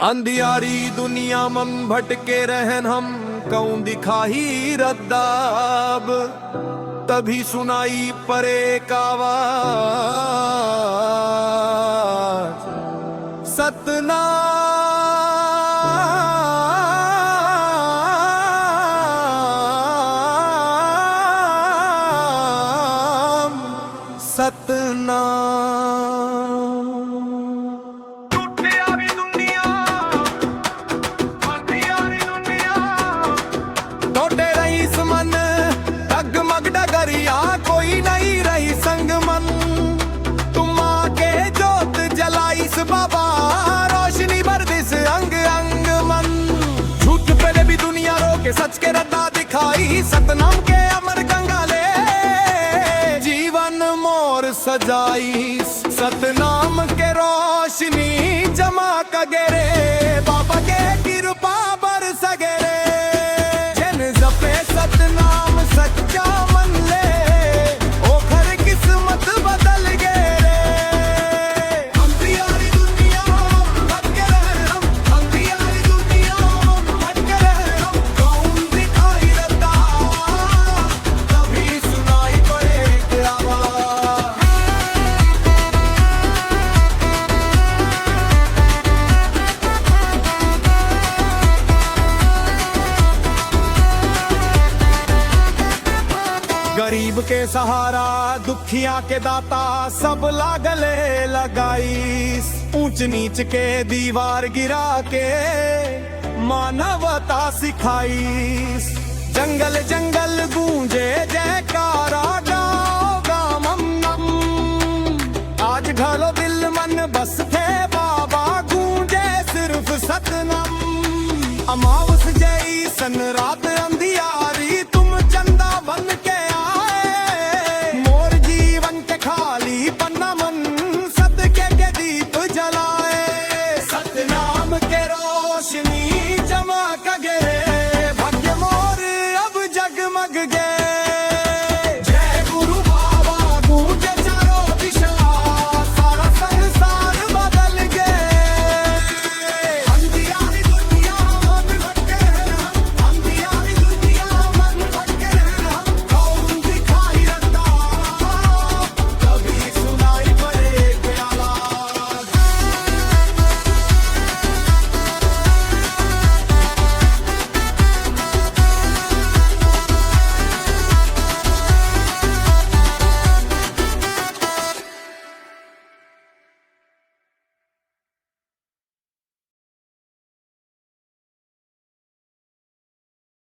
अंधियारी दुनिया मम भटके रहन हम कौन दिखाही रद्दाब। तभी सुनाई परे कावा सतनाम सतनाम। कोई नहीं रही संग मन तुम आके जोत जलाइस बाबा रोशनी भर दिस अंग अंग मन। झूठ पे भी दुनिया रोके सच के रद्दा दिखाई सतनाम के अमर गंगाले जीवन मोर सजाई सतनाम के रोशनी जमा कगेरे बाबा के कृपा बरस गरे जन जपे सतनाम सच्चा गरीब के सहारा दुखिया के दाता सब लागले लगाईस। ऊंच नीच के दीवार गिरा के मानवता सिखाईस। जंगल जंगल गूंजे जयकारा गाँव गाँव मम नम। आज ढलो दिल मन बस थे बाबा गूंजे सिर्फ सतनम। अमावस जैसन रात अंधियारी तुम चंदा बन के सतनाम के रोशनी